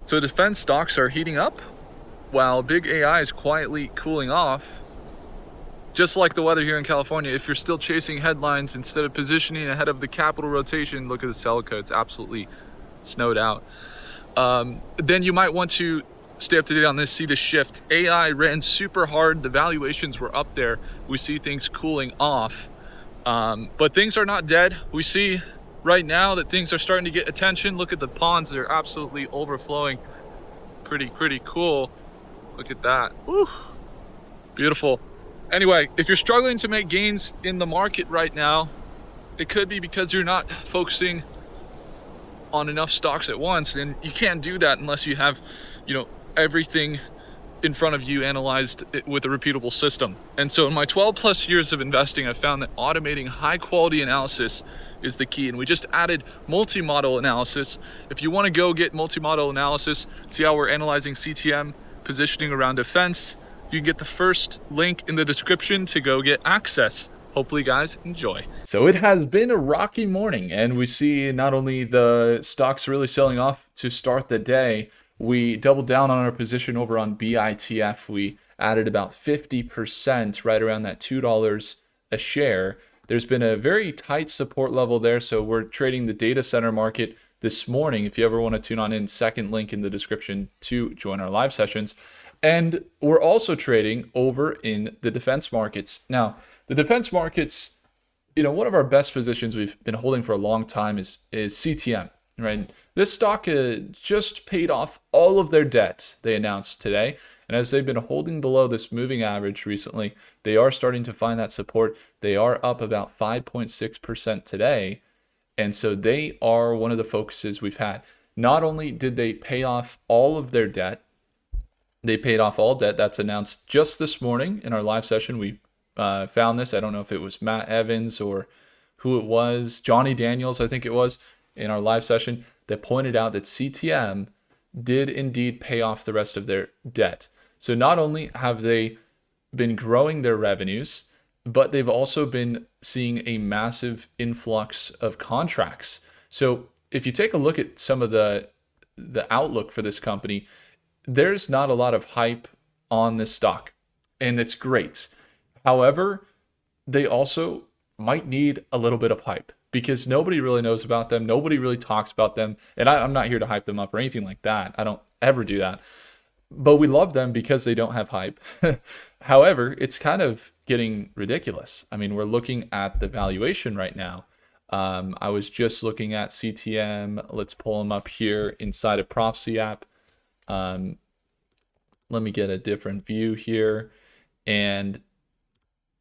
So defense stocks are heating up while big AI is quietly cooling off. Just like the weather here in California, if you're still chasing headlines instead of positioning ahead of the capital rotation, look at the Celica, it's absolutely snowed out. Then you might want to stay up to date on this, see the shift. AI ran super hard, the valuations were up there. We see things cooling off, but things are not dead. We see right now that things are starting to get attention. Look at the ponds, they're absolutely overflowing. Pretty cool. Look at that. Woo. Beautiful. Anyway, if you're struggling to make gains in the market right now, it could be because you're not focusing on enough stocks at once, and you can't do that unless you have, everything in front of you analyzed with a repeatable system. And so in my 12 plus years of investing, I've found that automating high quality analysis is the key. And we just added multi-model analysis. If you want to go get multi-model analysis, see how we're analyzing CTM positioning around defense, you can get the first link in the description to go get access. Hopefully, guys, enjoy. So it has been a rocky morning, and we see not only the stocks really selling off to start the day, we doubled down on our position over on BITF. We added about 50%, right around that $2 a share. There's been a very tight support level there, so we're trading the data center market this morning. If you ever want to tune on in, second link in the description to join our live sessions. And we're also trading over in the defense markets. Now, the defense markets, one of our best positions we've been holding for a long time is CTM, right? This stock just paid off all of their debt, they announced today. And as they've been holding below this moving average recently, they are starting to find that support. They are up about 5.6% today. And so they are one of the focuses we've had. Not only did they pay off all of their debt, they paid off all debt. That's announced just this morning in our live session. We found this. I don't know if it was Matt Evans or who it was. Johnny Daniels, I think it was, in our live session, that pointed out that CTM did indeed pay off the rest of their debt. So not only have they been growing their revenues, but they've also been seeing a massive influx of contracts. So if you take a look at some of the outlook for this company, there's not a lot of hype on this stock, and it's great. However, they also might need a little bit of hype because nobody really knows about them. Nobody really talks about them. And I'm not here to hype them up or anything like that. I don't ever do that. But we love them because they don't have hype. However, it's kind of getting ridiculous. I mean, we're looking at the valuation right now. I was just looking at CTM. Let's pull them up here inside of Prophecy app. Let me get a different view here, and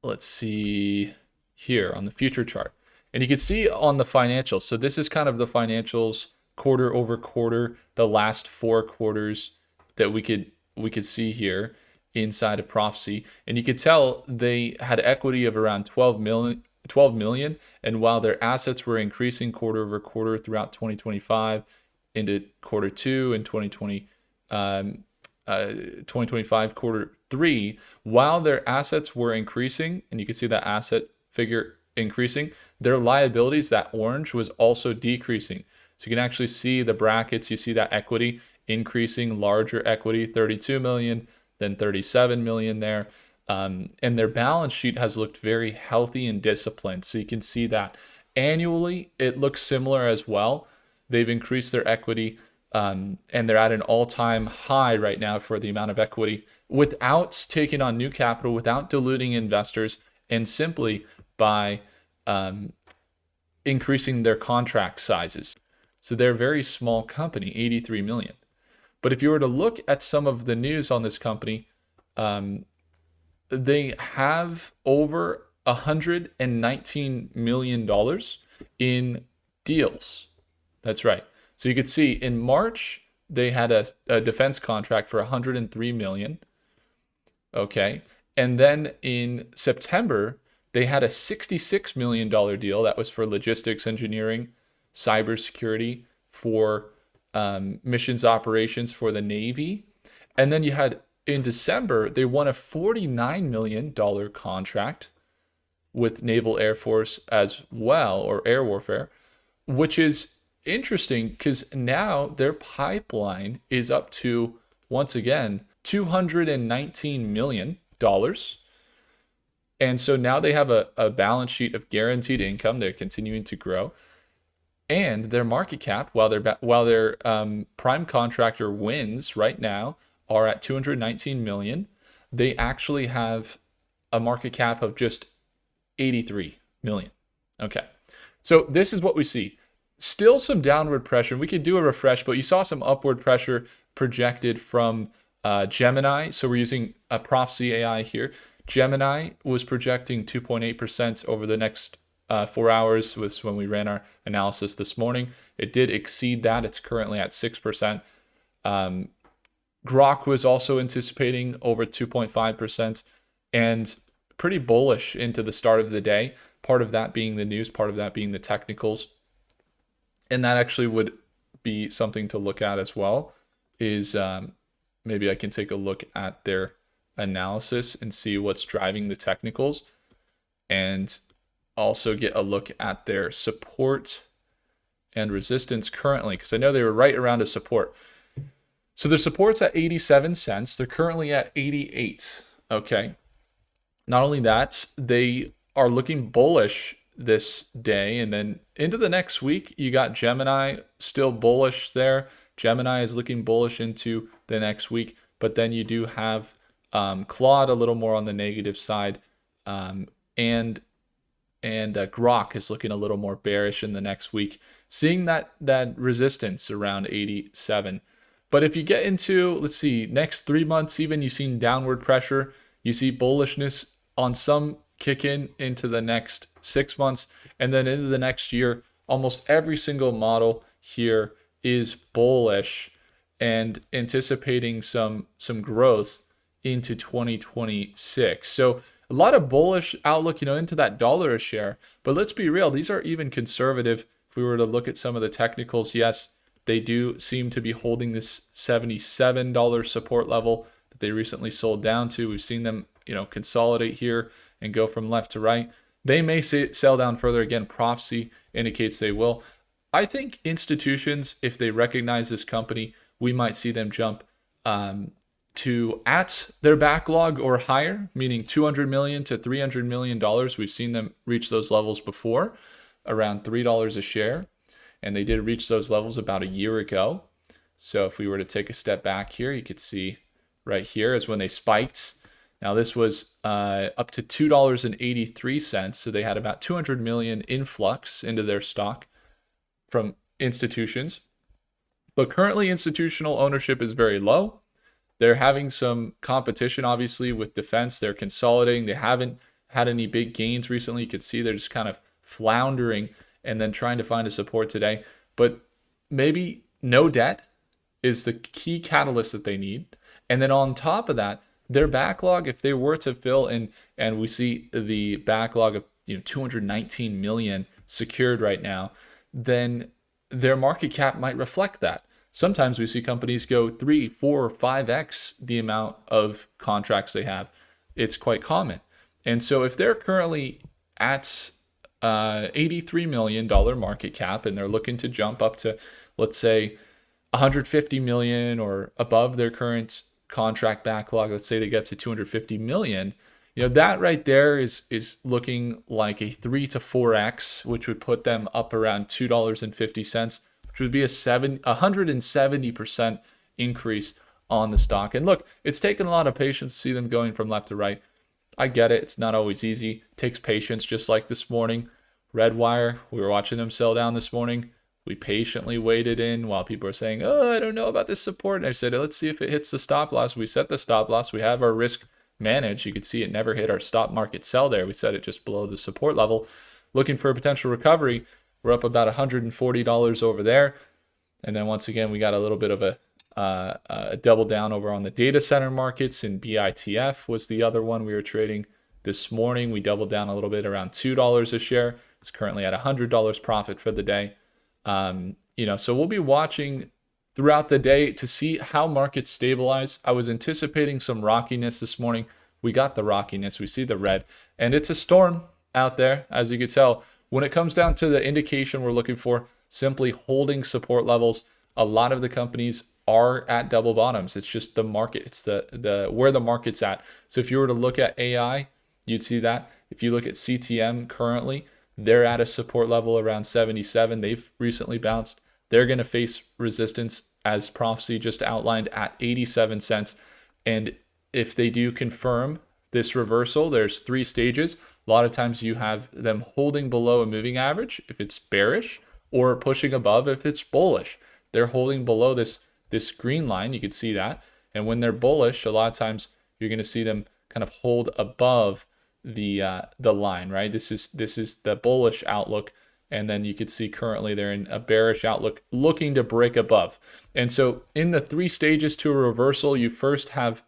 let's see here on the future chart. And you can see on the financials. So this is kind of the financials quarter over quarter, the last 4 quarters that we could see here inside of Prophecy. And you could tell they had equity of around 12 million. And while their assets were increasing quarter over quarter throughout 2025 into quarter 2 and 2025 quarter 3, while their assets were increasing, and you can see that asset figure increasing, their liabilities, that orange, was also decreasing. So you can actually see the brackets. You see that equity increasing, larger equity, 32 million, then 37 million there. And their balance sheet has looked very healthy and disciplined. So you can see that annually it looks similar as well. They've increased their equity, and they're at an all-time high right now for the amount of equity without taking on new capital, without diluting investors, and simply by increasing their contract sizes. So they're a very small company, 83 million. But if you were to look at some of the news on this company, they have over $119 million in deals. That's right. So you could see in March, they had a defense contract for $103 million. Okay. And then in September, they had a $66 million deal that was for logistics engineering, cybersecurity, for missions operations for the Navy. And then you had in December, they won a $49 million contract with Naval Air Force as well, or air warfare, which is interesting because now their pipeline is up to, once again, $219 million. And so now they have a balance sheet of guaranteed income. They're continuing to grow. And their market cap, while their prime contractor wins right now are at 219 million, they actually have a market cap of just 83 million. Okay. So this is what we see. Still some downward pressure. We could do a refresh, but you saw some upward pressure projected from Gemini. So we're using a Prophecy AI here. Gemini was projecting 2.8% over the next 4 hours, was when we ran our analysis this morning. It did exceed that. It's currently at 6%. Grok was also anticipating over 2.5% and pretty bullish into the start of the day. Part of that being the news, part of that being the technicals. And that actually would be something to look at as well, is maybe I can take a look at their analysis and see what's driving the technicals, and also get a look at their support and resistance currently, because I know they were right around a support. So their support's at 87 cents. They're currently at 88. Okay. Not only that, they are looking bullish this day, and then into the next week, you got Gemini still bullish there. Gemini is looking bullish into the next week, but then you do have Claude a little more on the negative side, and Grok is looking a little more bearish in the next week, seeing that resistance around 87. But if you get into, let's see, next 3 months even, you've seen downward pressure. You see bullishness on some kick into the next 6 months, and then into the next year. Almost every single model here is bullish and anticipating some growth into 2026. So a lot of bullish outlook, into that dollar a share. But let's be real, these are even conservative. If we were to look at some of the technicals, yes, they do seem to be holding this $77 support level that they recently sold down to. We've seen them, consolidate here and go from left to right. They may sell down further. Again, prophecy indicates they will. I think institutions, if they recognize this company, we might see them jump to at their backlog or higher, meaning $200 million to $300 million. We've seen them reach those levels before, around $3 a share. And they did reach those levels about a year ago. So if we were to take a step back here, you could see right here is when they spiked. Now this was up to $2.83. So they had about 200 million influx into their stock from institutions. But currently institutional ownership is very low. They're having some competition, obviously, with defense. They're consolidating. They haven't had any big gains recently. You could see they're just kind of floundering and then trying to find a support today. But maybe no debt is the key catalyst that they need. And then on top of that, their backlog, if they were to fill in, and we see the backlog of 219 million secured right now, then their market cap might reflect that. Sometimes we see companies go 3, 4, 5x the amount of contracts they have. It's quite common. And so if they're currently at $83 million market cap and they're looking to jump up to, let's say, 150 million or above their current contract backlog, let's say they get to 250 million, that right there is looking like a 3 to 4x, which would put them up around $2.50, which would be a 170% increase on the stock. And look, it's taken a lot of patience to see them going from left to right. I get it. It's not always easy. It takes patience, just like this morning. Redwire, we were watching them sell down this morning. We patiently waited in while people are saying, I don't know about this support. And I said, let's see if it hits the stop loss. We set the stop loss. We have our risk managed. You could see it never hit our stop market sell there. We set it just below the support level. Looking for a potential recovery. We're up about $140 over there. And then once again, we got a little bit of a double down over on the data center markets, and BITF was the other one we were trading this morning. We doubled down a little bit, around $2 a share. It's currently at $100 profit for the day. So we'll be watching throughout the day to see how markets stabilize. I was anticipating some rockiness this morning. We got the rockiness. We see the red, and it's a storm out there, as you can tell. When it comes down to the indication we're looking for, simply holding support levels. A lot of the companies are at double bottoms. It's just the market. It's the where the market's at. So if you were to look at AI, you'd see that. If you look at CTM currently, they're at a support level around 77. They've recently bounced. They're going to face resistance, as Prophecy just outlined, at 87 cents. And if they do confirm this reversal, there's 3 stages. A lot of times you have them holding below a moving average if it's bearish, or pushing above if it's bullish. They're holding below this green line. You can see that. And when they're bullish, a lot of times you're going to see them kind of hold above the line, right? This is the bullish outlook. And then you could see currently they're in a bearish outlook looking to break above. And so in the 3 stages to a reversal, you first have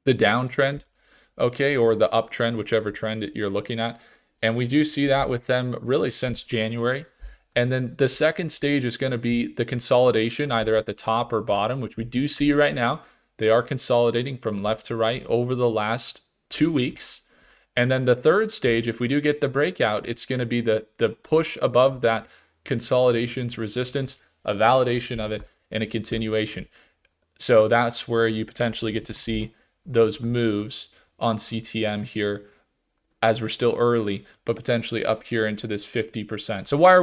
the downtrend, okay, or the uptrend, whichever trend you're looking at. And we do see that with them really since January. And then the second stage is going to be the consolidation, either at the top or bottom, which we do see right now. They are consolidating from left to right over the last 2 weeks. And then the third stage, if we do get the breakout, it's going to be the push above that consolidation's resistance, a validation of it, and a continuation. So that's where you potentially get to see those moves on CTM here, as we're still early, but potentially up here into this 50%. So why are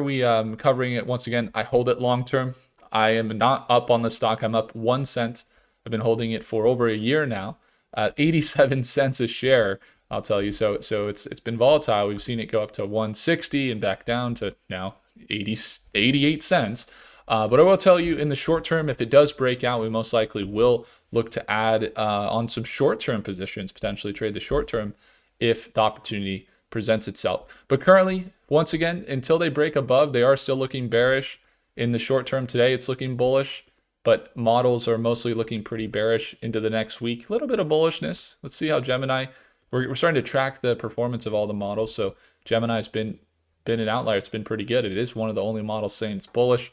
we covering it? Once again, I hold it long term. I am not up on the stock. I'm up 1 cent. I've been holding it for over a year now, 87 cents a share. I'll tell you. So it's been volatile. We've seen it go up to 160 and back down to now 88 cents. But I will tell you, in the short term, if it does break out, we most likely will look to add on some short-term positions, potentially trade the short term if the opportunity presents itself. But currently, once again, until they break above, they are still looking bearish. In the short term today, it's looking bullish, but models are mostly looking pretty bearish into the next week. A little bit of bullishness. Let's see how Gemini, we're starting to track the performance of all the models. So Gemini's been an outlier. It's been pretty good. It is one of the only models saying it's bullish,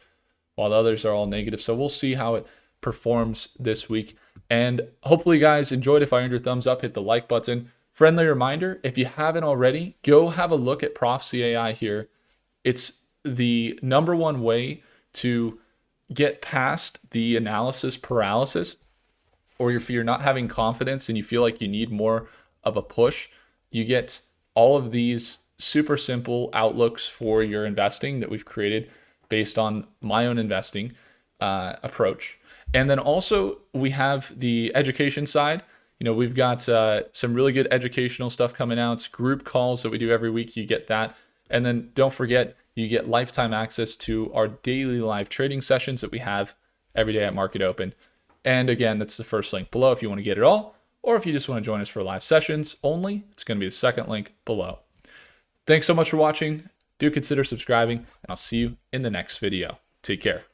while the others are all negative. So we'll see how it performs this week. And hopefully you guys enjoyed. If I earned your thumbs up, hit the like button. Friendly reminder, if you haven't already, go have a look at Prophecy AI here. It's the #1 way to get past the analysis paralysis, or if you're not having confidence and you feel like you need more of a push, you get all of these super simple outlooks for your investing that we've created based on my own investing approach. And then also we have the education side. You know, we've got some really good educational stuff coming out, group calls that we do every week. You get that. And then don't forget, you get lifetime access to our daily live trading sessions that we have every day at Market Open. And again, that's the first link below if you want to get it all, or if you just want to join us for live sessions only, it's going to be the second link below. Thanks so much for watching. Do consider subscribing, and I'll see you in the next video. Take care.